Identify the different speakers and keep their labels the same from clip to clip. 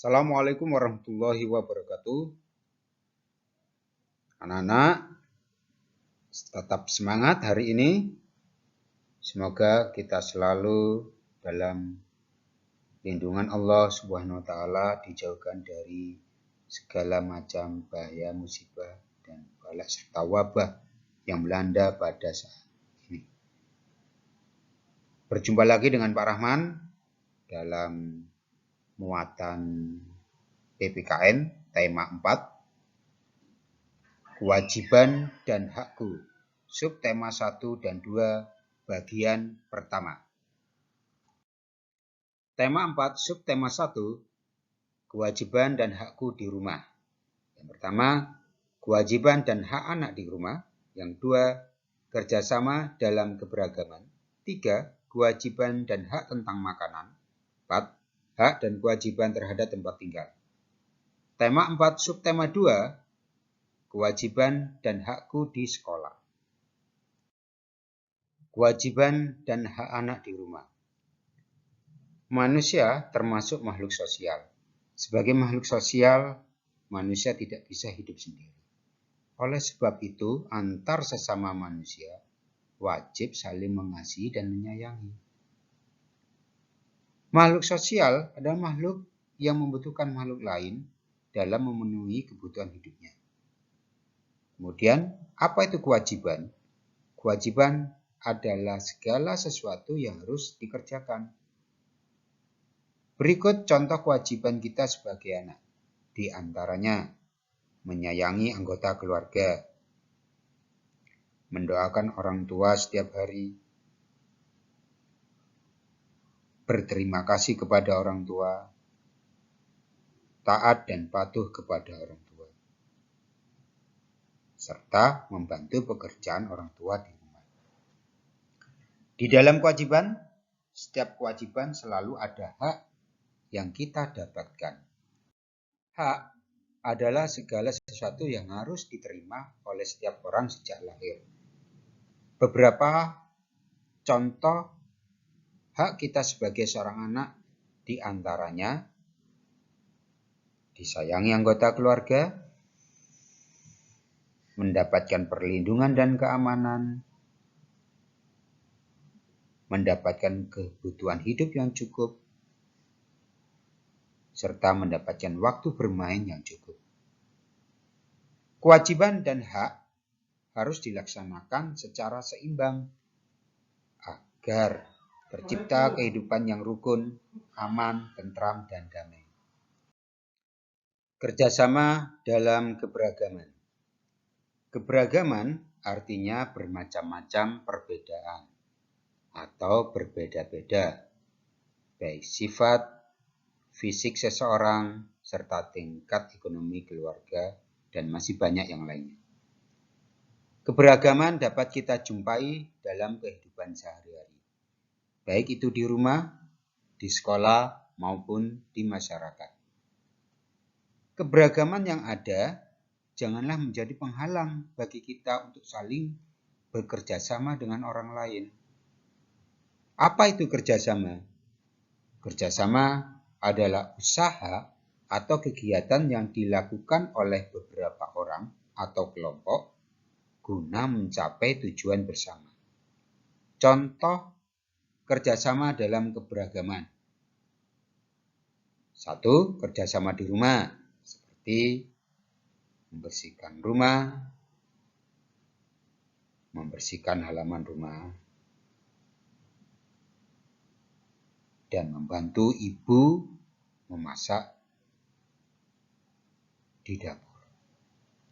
Speaker 1: Assalamualaikum warahmatullahi wabarakatuh. Anak-anak, tetap semangat hari ini. Semoga kita selalu dalam lindungan Allah Subhanahu wa taala, dijauhkan dari segala macam bahaya, musibah dan bala serta wabah yang melanda pada saat ini. Berjumpa lagi dengan Pak Rahman dalam muatan PPKN tema 4, kewajiban dan hakku, subtema 1 dan 2, bagian pertama. Tema 4, subtema 1, kewajiban dan hakku di rumah. Yang pertama, kewajiban dan hak anak di rumah. Yang kedua, kerjasama dalam keberagaman. 3, kewajiban dan hak tentang makanan. 4, hak dan kewajiban terhadap tempat tinggal. Tema 4, subtema 2, kewajiban dan hakku di sekolah. Kewajiban dan hak anak di rumah. Manusia termasuk makhluk sosial. Sebagai makhluk sosial, manusia tidak bisa hidup sendiri. Oleh sebab itu, antar sesama manusia wajib saling mengasihi dan menyayangi. Makhluk sosial adalah makhluk yang membutuhkan makhluk lain dalam memenuhi kebutuhan hidupnya. Kemudian, apa itu kewajiban? Kewajiban adalah segala sesuatu yang harus dikerjakan. Berikut contoh kewajiban kita sebagai anak. Di antaranya, menyayangi anggota keluarga, mendoakan orang tua setiap hari, berterima kasih kepada orang tua, taat dan patuh kepada orang tua, serta membantu pekerjaan orang tua di rumah. Di dalam kewajiban, setiap kewajiban selalu ada hak yang kita dapatkan. Hak adalah segala sesuatu yang harus diterima oleh setiap orang sejak lahir. Beberapa contoh hak kita sebagai seorang anak di antaranya disayangi anggota keluarga, mendapatkan perlindungan dan keamanan, mendapatkan kebutuhan hidup yang cukup, serta mendapatkan waktu bermain yang cukup. Kewajiban dan hak harus dilaksanakan secara seimbang agar tercipta kehidupan yang rukun, aman, tentram, dan damai. Kerjasama dalam keberagaman. Keberagaman artinya bermacam-macam perbedaan atau berbeda-beda, baik sifat, fisik seseorang, serta tingkat ekonomi keluarga, dan masih banyak yang lainnya. Keberagaman dapat kita jumpai dalam kehidupan sehari-hari, baik itu di rumah, di sekolah, maupun di masyarakat. Keberagaman yang ada janganlah menjadi penghalang bagi kita untuk saling bekerja sama dengan orang lain. Apa itu kerjasama? Kerjasama adalah usaha atau kegiatan yang dilakukan oleh beberapa orang atau kelompok guna mencapai tujuan bersama. Contoh kerjasama dalam keberagaman. 1. Kerjasama di rumah, seperti membersihkan rumah, membersihkan halaman rumah, dan membantu ibu memasak di dapur.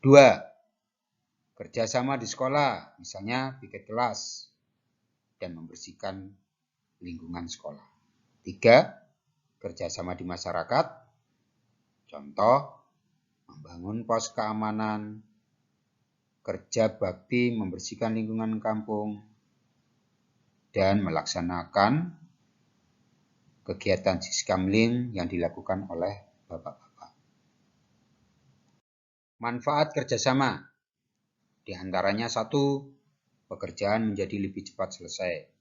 Speaker 1: 2. Kerjasama di sekolah, misalnya piket kelas dan membersihkan lingkungan sekolah. 3. Kerjasama di masyarakat, contoh membangun pos keamanan, kerja bakti membersihkan lingkungan kampung, dan melaksanakan kegiatan siskamling yang dilakukan oleh bapak-bapak. Manfaat kerjasama, di antaranya 1, pekerjaan menjadi lebih cepat selesai.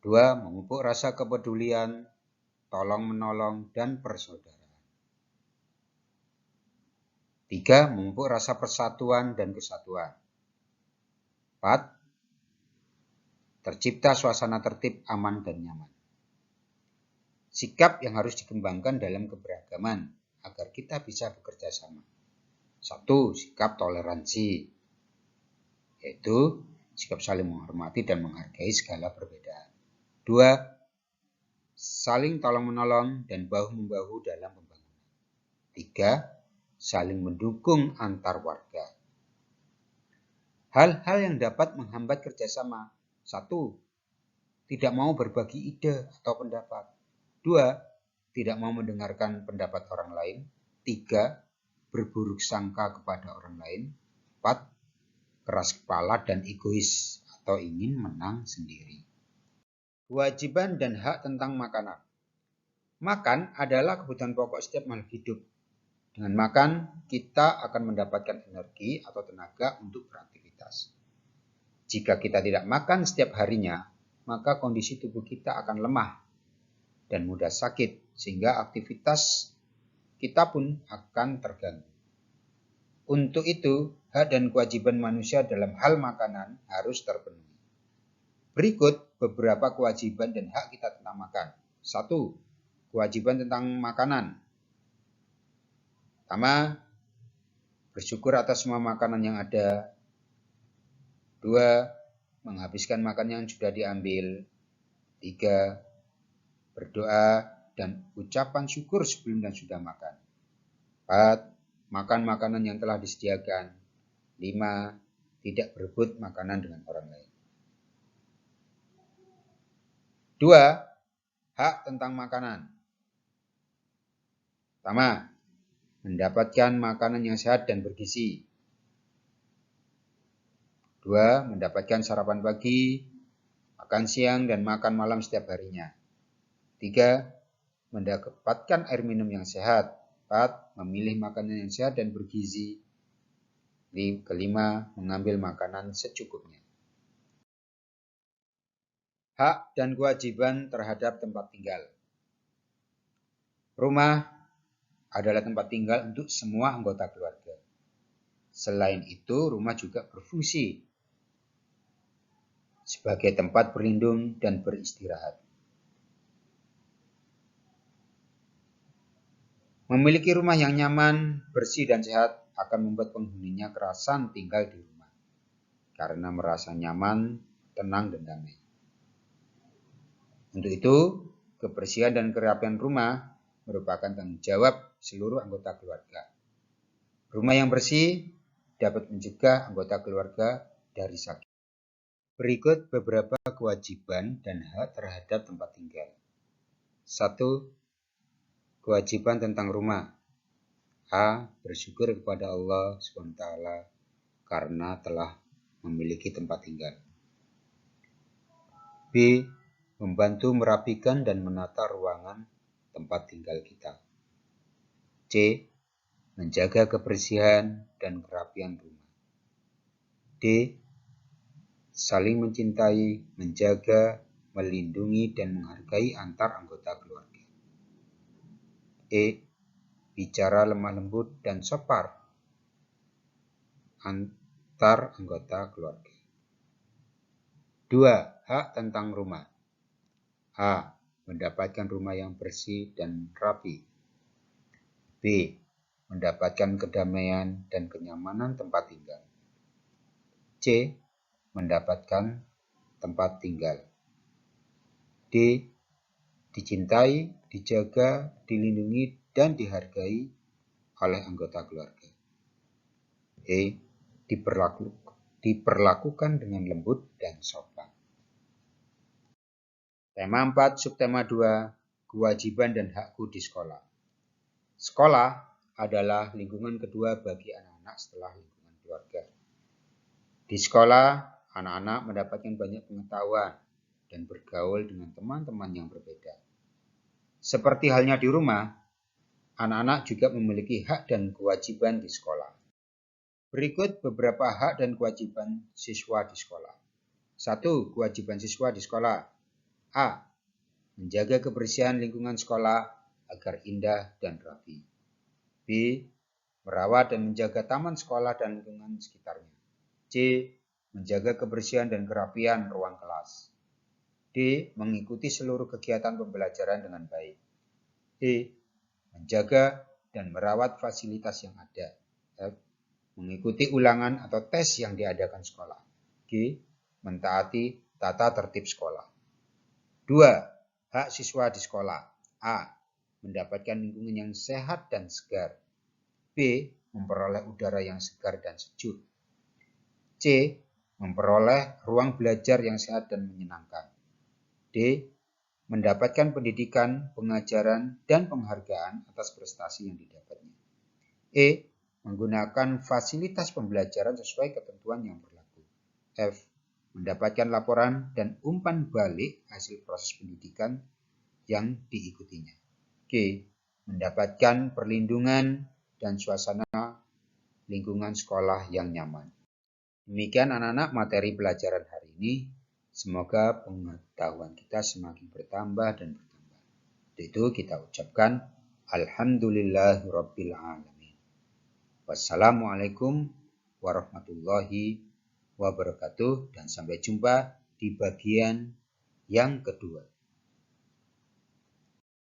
Speaker 1: 2, memupuk rasa kepedulian tolong-menolong, dan persaudaraan. 3. Memupuk rasa persatuan dan kesatuan. 4. Tercipta suasana tertib, aman, dan nyaman. Sikap yang harus dikembangkan dalam keberagaman agar kita bisa bekerja sama. 1. Sikap toleransi, yaitu sikap saling menghormati dan menghargai segala perbedaan. 2. Saling tolong-menolong dan bahu-membahu dalam pembangunan. 3. Saling mendukung antar warga. Hal-hal yang dapat menghambat kerjasama. 1. Tidak mau berbagi ide atau pendapat. 2. Tidak mau mendengarkan pendapat orang lain. 3. Berburuk sangka kepada orang lain. 4. Keras kepala dan egois atau ingin menang sendiri. Kewajiban dan hak tentang makanan. Makan adalah kebutuhan pokok setiap makhluk hidup. Dengan makan, kita akan mendapatkan energi atau tenaga untuk beraktivitas. Jika kita tidak makan setiap harinya, maka kondisi tubuh kita akan lemah dan mudah sakit, sehingga aktivitas kita pun akan terganggu. Untuk itu, hak dan kewajiban manusia dalam hal makanan harus terpenuhi. Berikut beberapa kewajiban dan hak kita tentang makan. 1. Kewajiban tentang makanan. Pertama, bersyukur atas semua makanan yang ada. 2. Menghabiskan makanan yang sudah diambil. 3. Berdoa dan ucapan syukur sebelum dan sudah makan. 4. Makan makanan yang telah disediakan. 5. Tidak berebut makanan dengan orang lain. 2. Hak tentang makanan. Pertama, mendapatkan makanan yang sehat dan bergizi. 2. Mendapatkan sarapan pagi, makan siang, dan makan malam setiap harinya. 3. Mendapatkan air minum yang sehat. 4. Memilih makanan yang sehat dan bergizi. 5. Mengambil makanan secukupnya. Hak dan kewajiban terhadap tempat tinggal. Rumah adalah tempat tinggal untuk semua anggota keluarga. Selain itu, rumah juga berfungsi sebagai tempat berlindung dan beristirahat. Memiliki rumah yang nyaman, bersih, dan sehat akan membuat penghuninya kerasan tinggal di rumah karena merasa nyaman, tenang, dan damai. Untuk itu, kebersihan dan kerapian rumah merupakan tanggung jawab seluruh anggota keluarga. Rumah yang bersih dapat mencegah anggota keluarga dari sakit. Berikut beberapa kewajiban dan hak terhadap tempat tinggal. 1. Kewajiban tentang rumah. A. Bersyukur kepada Allah SWT karena telah memiliki tempat tinggal. B. Membantu merapikan dan menata ruangan tempat tinggal kita. C. Menjaga kebersihan dan kerapian rumah. D. Saling mencintai, menjaga, melindungi, dan menghargai antar anggota keluarga. E. Bicara lemah lembut dan sopan antar anggota keluarga. 2. Hak tentang rumah. A. Mendapatkan rumah yang bersih dan rapi. B. Mendapatkan kedamaian dan kenyamanan tempat tinggal. C. Mendapatkan tempat tinggal. D. Dicintai, dijaga, dilindungi, dan dihargai oleh anggota keluarga. E. Diperlakukan dengan lembut dan sopan. Tema 4, subtema 2, kewajiban dan hakku di sekolah. Sekolah adalah lingkungan kedua bagi anak-anak setelah lingkungan keluarga. Di sekolah, anak-anak mendapatkan banyak pengetahuan dan bergaul dengan teman-teman yang berbeda. Seperti halnya di rumah, anak-anak juga memiliki hak dan kewajiban di sekolah. Berikut beberapa hak dan kewajiban siswa di sekolah. 1. Kewajiban siswa di sekolah. A. menjaga kebersihan lingkungan sekolah agar indah dan rapi. B. Merawat dan menjaga taman sekolah dan lingkungan sekitarnya. C. Menjaga kebersihan dan kerapian ruang kelas. D. Mengikuti seluruh kegiatan pembelajaran dengan baik. E. Menjaga dan merawat fasilitas yang ada. F. Mengikuti ulangan atau tes yang diadakan sekolah. G. Mentaati tata tertib sekolah. 2. Hak siswa di sekolah. A. Mendapatkan lingkungan yang sehat dan segar. B. Memperoleh udara yang segar dan sejuk. C. Memperoleh ruang belajar yang sehat dan menyenangkan. D. Mendapatkan pendidikan, pengajaran, dan penghargaan atas prestasi yang didapatnya. E. Menggunakan fasilitas pembelajaran sesuai ketentuan yang berlaku. F. Mendapatkan laporan dan umpan balik hasil proses pendidikan yang diikutinya. G. Mendapatkan perlindungan dan suasana lingkungan sekolah yang nyaman. Demikian anak-anak materi pelajaran hari ini. Semoga pengetahuan kita semakin bertambah dan bertambah. Untuk itu kita ucapkan Alhamdulillahirabbil alamin. Wassalamualaikum warahmatullahi wabarakatuh dan sampai jumpa di bagian yang kedua.